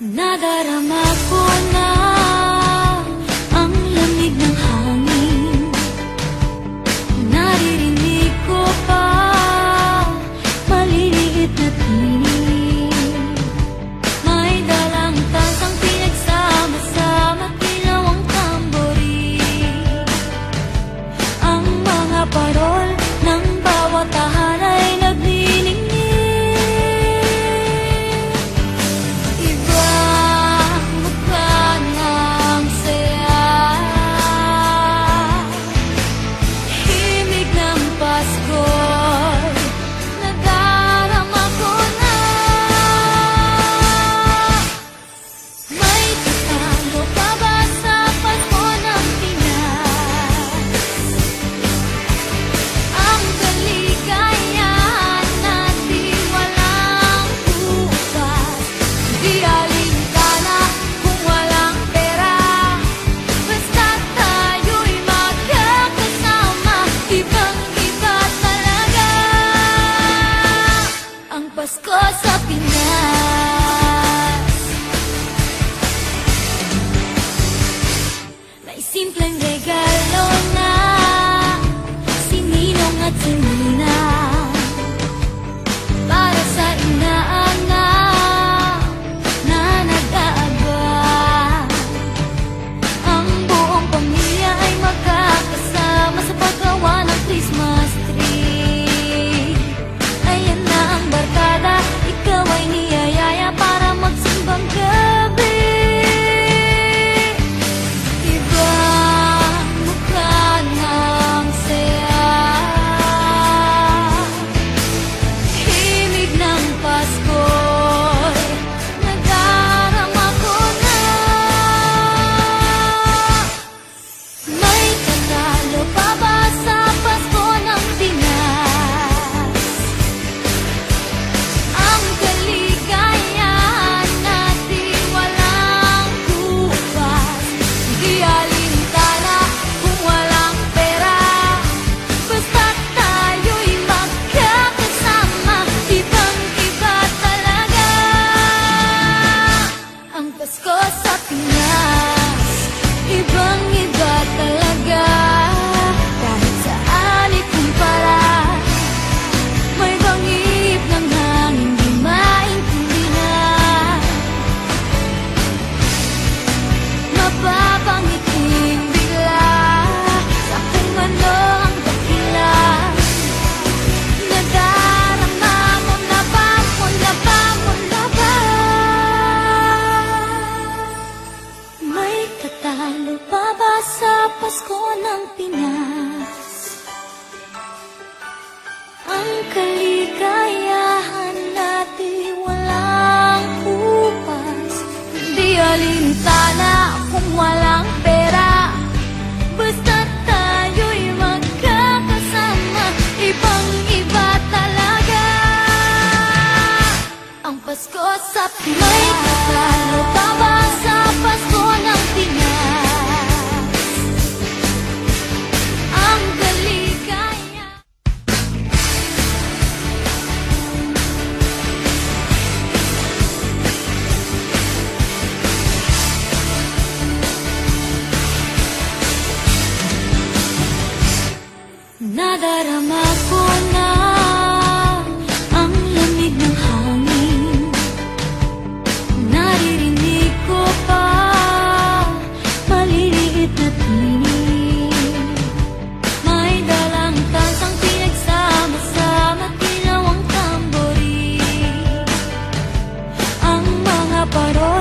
Nadarama ko na ang lamig ng hangin. Naririnig ko pa maliliit na tinig. May dalang tansang pinagsama-sama, tinawang tamborin. Ang mga parol ng bawat tahan ay nagniningning. Pasko sa Pinas. May simpleng regalo na sininong at sinina para sa inaanak na nag-aabang. Ang buong pamilya ay magkakasama sa paggawa ng Christmas tree. Ayan na ang barkada, ikaw ay niyayaya para magsimbang gabi. Ibang mukha ng saya, himig ng Pasko'y nadarama ko na. May tatalo pa ba sa Pasko ng Pinas? Ang kaligayahan natin walang kupas, di alintana kung walang pera. Basta't tayo'y magkakasama, ibang-iba talaga ang Pasko sa Pinas. Ibang-iba talaga, kahit saan ikumpara. May bangib ng hangin di maintindihan, mapapangiting bigla sa kung ano ang dahilan. Nadarama mo na ba, mo na ba, mo na ba? May katalo pa ba sa Pasko ng Pinas? Ang kaligayahan natin walang kupas, di alintana kung walang pera. Basta't tayo'y magkakasama, ibang-iba talaga ang Pasko sa Pinas. May katalo pa ba sa Pasko ng Pinas? Ang kaligayahan. Nadarama ko na ang lamig ng hangin. Naririnig ko pa maliliit na tinig. May dalang tansang pinagsama-sama, tinawang tamborin. Ang mga parol